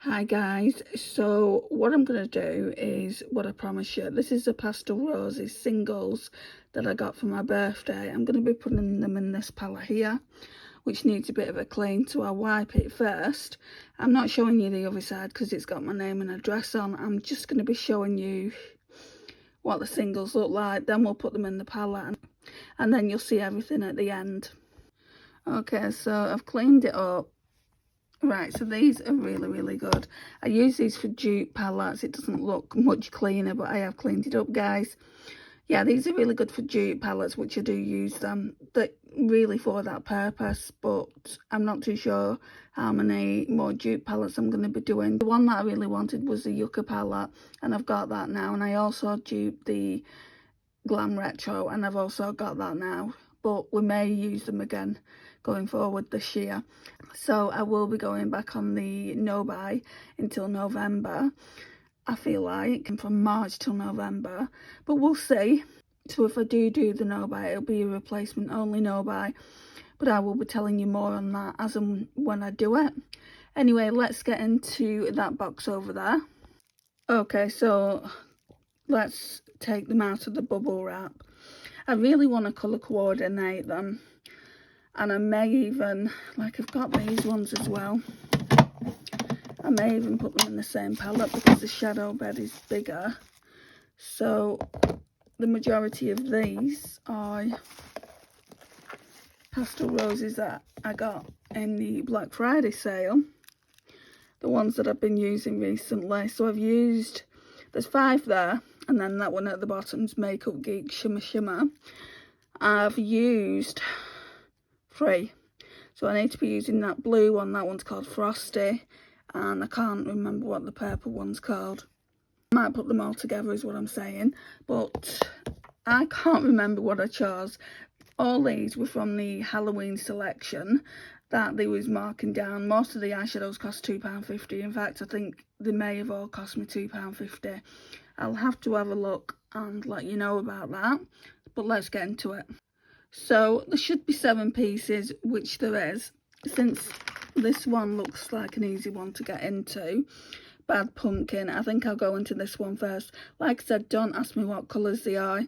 Hi guys, so what I'm going to do is what I promised you. This is the Pastel Roses singles that I got for my birthday. I'm going to be putting them in this palette here, which needs a bit of a clean, so I'll wipe it first. I'm not showing you the other side because it's got my name and address on. I'm just going to be showing you what the singles look like, then we'll put them in the palette and then you'll see everything at the end. Okay, so I've cleaned it up. Right, so these are really good. I use these for dupe palettes. It doesn't look much cleaner, but I have cleaned it up, guys. Yeah, these are really good for dupe palettes, which I do use them. They're really for that purpose, but I'm not too sure how many more dupe palettes I'm going to be doing. The one that I really wanted was the Yucca palette, and I've got that now. And I also duped the Glam Retro, and I've also got that now. But we may use them again going forward this year. So I will be going back on the no buy until November, I feel like, from March till November, but we'll see. So if I do the no buy, it'll be a replacement only no buy, but I will be telling you more on that as and when I do it. Anyway, let's get into that box over there. Okay, so let's take them out of the bubble wrap. I really want to colour coordinate them, and I may even, like, I've got these ones as well, I may even put them in the same palette because the shadow bed is bigger. So the majority of these are Pastel Roses that I got in the Black Friday sale, the ones that I've been using recently. So I've used, there's 5 there, and then that one at the bottom's Makeup Geek Shimmer Shimmer. I've used 3, so I need to be using that blue one. That one's called Frosty, and I can't remember what the purple one's called. I might put them all together is what I'm saying, but I can't remember what I chose. All these were from the Halloween selection that they was marking down. Most of the eyeshadows cost £2.50. In fact, I think they may have all cost me £2.50. I'll have to have a look and let you know about that, but let's get into it. So there should be 7 pieces, which there is. Since this one looks like an easy one to get into, Bad Pumpkin, I think I'll go into this one first. Like I said, don't ask me what colours they are.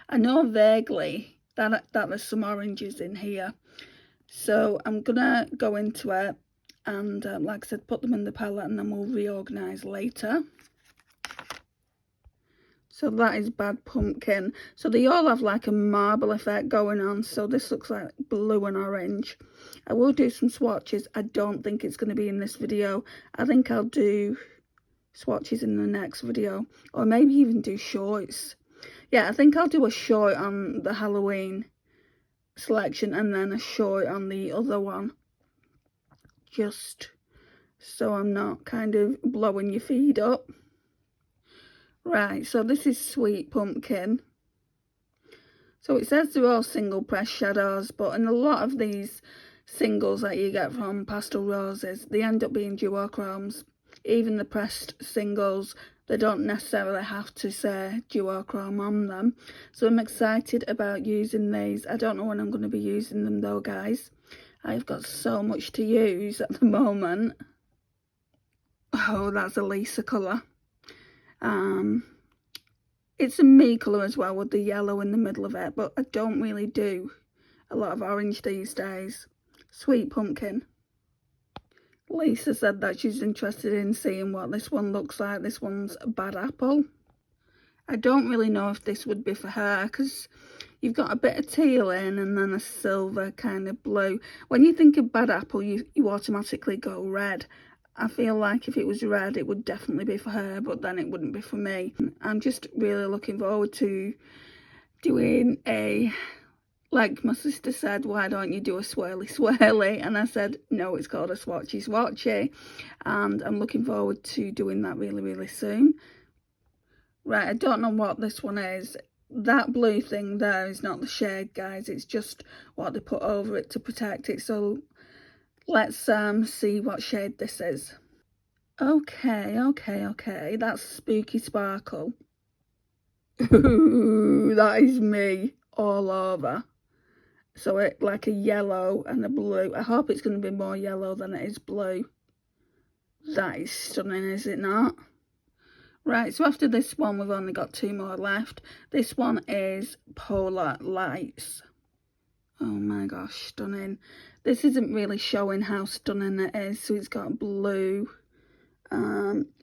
I know vaguely that there's some oranges in here, so I'm gonna go into it and like I said, put them in the palette and then we'll reorganise later. So that is Bad Pumpkin. So they all have like a marble effect going on. So this looks like blue and orange. I will do some swatches. I don't think it's going to be in this video. I think I'll do swatches in the next video, or maybe even do shorts. Yeah, I think I'll do a short on the Halloween selection and then a short on the other one, just so I'm not kind of blowing your feed up. Right, so this is Sweet Pumpkin. So it says they're all single press shadows, but in a lot of these singles that you get from Pastel Roses, they end up being duochromes. Even the pressed singles, they don't necessarily have to say duochrome on them. So I'm excited about using these. I don't know when I'm going to be using them though, guys. I've got so much to use at the moment. Oh, that's a Lisa colour. It's a me colour as well with the yellow in the middle of it, but I don't really do a lot of orange these days. Sweet Pumpkin. Lisa said that she's interested in seeing what this one looks like. This one's Bad Apple. I don't really know if this would be for her because you've got a bit of teal in and then a silver kind of blue. When you think of Bad Apple, you automatically go red. I feel like if it was red, it would definitely be for her, but then it wouldn't be for me. I'm just really looking forward to doing a, like my sister said, why don't you do a swirly swirly? And I said, no, it's called a swatchy swatchy. And I'm looking forward to doing that really soon. Right, I don't know what this one is. That blue thing there is not the shade, guys. It's just what they put over it to protect it. So let's see what shade this is. Okay. That's Spooky Sparkle. Ooh, that is me all over. So it like a yellow and a blue. I hope it's going to be more yellow than it is blue. That is stunning, is it not? Right, so after this one, we've only got 2 more left. This one is Polar Lights. Oh my gosh, stunning. This isn't really showing how stunning it is. So it's got blue,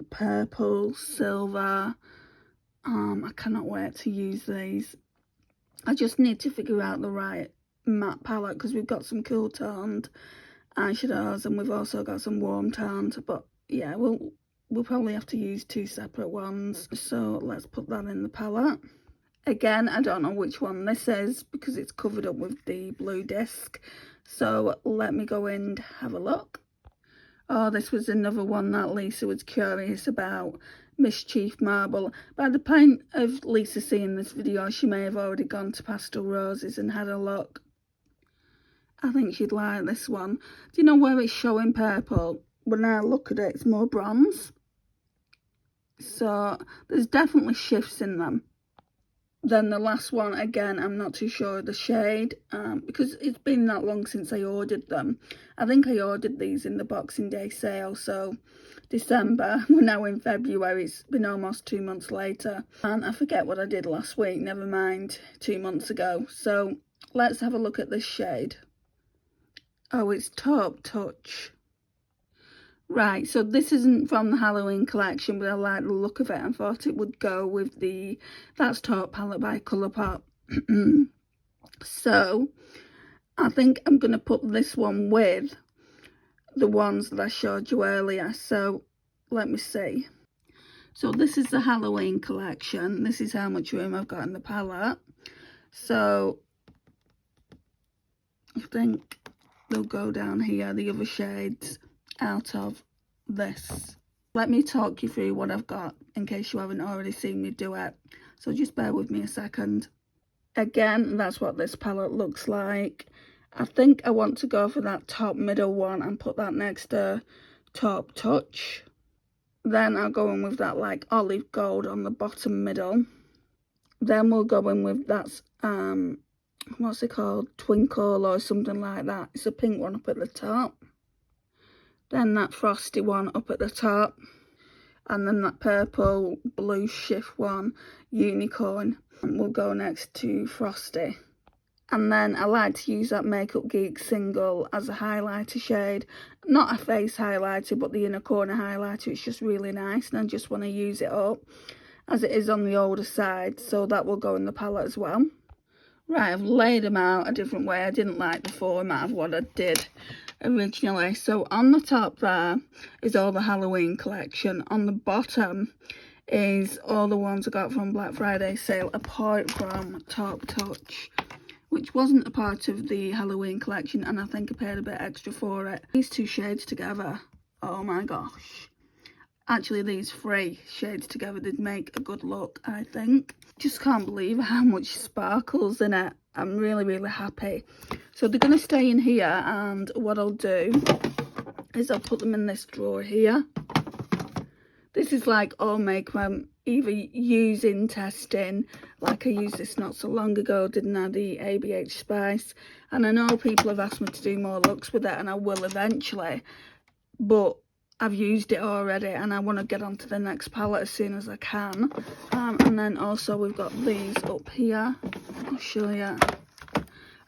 purple, silver. I cannot wait to use these. I just need to figure out the right matte palette, because we've got some cool toned eyeshadows and we've also got some warm toned. But yeah, we'll probably have to use 2 separate ones. So let's put that in the palette. Again, I don't know which one this is because it's covered up with the blue disc. So let me go and have a look. Oh, this was another one that Lisa was curious about. Mischief Marble. By the point of Lisa seeing this video, she may have already gone to Pastel Roses and had a look. I think she'd like this one. Do you know where it's showing purple? When I look at it, it's more bronze. So there's definitely shifts in them. Then the last one, again, I'm not too sure of the shade, because it's been that long since I ordered them. I think I ordered these in the Boxing Day sale, so December, we're now in February, it's been almost 2 months later. And I forget what I did last week, never mind 2 months ago. So let's have a look at this shade. Oh, it's Taupe Touch. Right, so this isn't from the Halloween collection, but I like the look of it and thought it would go with the That's Taupe palette by Colourpop. So I think I'm going to put this one with the ones that I showed you earlier. So let me see. So this is the Halloween collection. This is how much room I've got in the palette. So I think they'll go down here, the other shades out of this. Let me talk you through what I've got in case you haven't already seen me do it. So just bear with me a second. Again, that's what this palette looks like. I think I want to go for that top middle one and put that next to Taupe Touch. Then I'll go in with that like olive gold on the bottom middle. Then we'll go in with that, what's it called? Twinkle or something like that. It's a pink one up at the top. Then that frosty one up at the top. And then that purple blue shift one, unicorn. And we'll go next to frosty. And then I like to use that Makeup Geek single as a highlighter shade. Not a face highlighter, but the inner corner highlighter. It's just really nice. And I just want to use it up as it is on the older side. So that will go in the palette as well. Right, I've laid them out a different way. I didn't like the format of what I did originally. So on the top there is all the Halloween collection. On the bottom is all the ones I got from Black Friday sale, apart from Taupe Touch, which wasn't a part of the Halloween collection, and I think I paid a bit extra for it. These 2 shades together, oh my gosh. Actually, these 3 shades together did make a good look, I think. Just can't believe how much sparkles in it. I'm really, really happy. So they're going to stay in here, and what I'll do is I'll put them in this drawer here. This is like all makeup I'm either using, testing. Like I used this not so long ago, didn't I? The ABH Spice. And I know people have asked me to do more looks with it, and I will eventually. But I've used it already, and I want to get onto the next palette as soon as I can. And then also we've got these up here. I'll show you.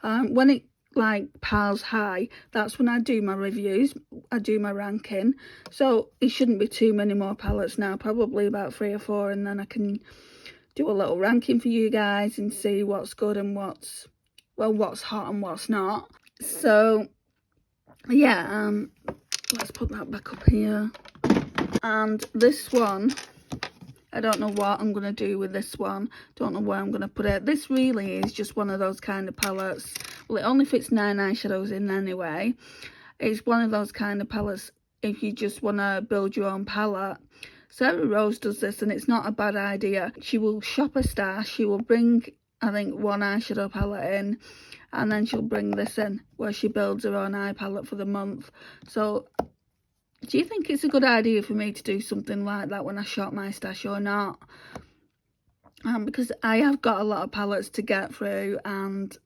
When it like piles high, that's when I do my reviews. I do my ranking. So it shouldn't be too many more palettes now. Probably about 3 or 4, and then I can do a little ranking for you guys and see what's good and what's hot and what's not. So yeah, let's put that back up here. And this one, I don't know what I'm going to do with this one. Don't know where I'm going to put it. This really is just one of those kind of palettes. Well, it only fits 9 eyeshadows in anyway. It's one of those kind of palettes if you just want to build your own palette. Sarah Rose does this, and it's not a bad idea. She will shop a stash. She will bring, I think, 1 eyeshadow palette in, and then she'll bring this in where she builds her own eye palette for the month. So do you think it's a good idea for me to do something like that when I shop my stash or not? Because I have got a lot of palettes to get through, and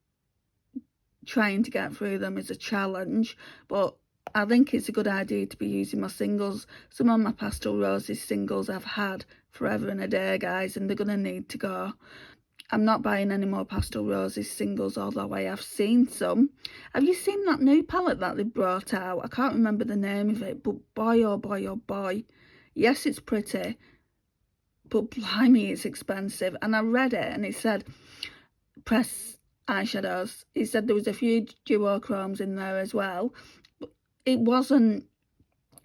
trying to get through them is a challenge. But I think it's a good idea to be using my singles. Some of my Pastel Roses singles I've had forever and a day, guys, and they're going to need to go. I'm not buying any more Pastel Roses singles, although I have seen some. Have you seen that new palette that they brought out? I can't remember the name of it, but boy, oh boy, oh boy. Yes, it's pretty, but blimey, it's expensive. And I read it, and it said, press eyeshadows. It said there was a few duochromes in there as well. But it wasn't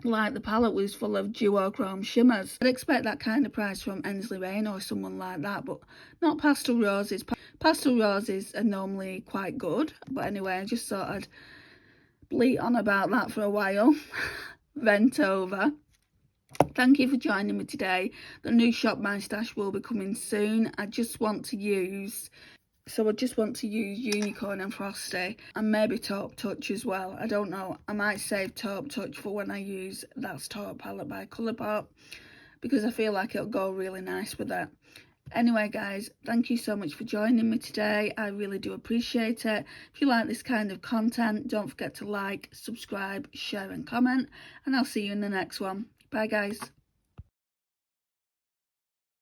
like the palette was full of duochrome shimmers. I'd expect that kind of price from Ensley Rain or someone like that, but not Pastel Roses. Pastel Roses are normally quite good, but anyway, I just thought I'd bleat on about that for a while. Vent over. Thank you for joining me today. The new Shop My Stash will be coming soon. I just want to use Unicorn and Frosty, and maybe Taupe Touch as well. I don't know. I might save Taupe Touch for when I use That's Taupe palette by Colourpop, because I feel like it'll go really nice with that. Anyway, guys, thank you so much for joining me today. I really do appreciate it. If you like this kind of content, don't forget to like, subscribe, share and comment, and I'll see you in the next one. Bye, guys.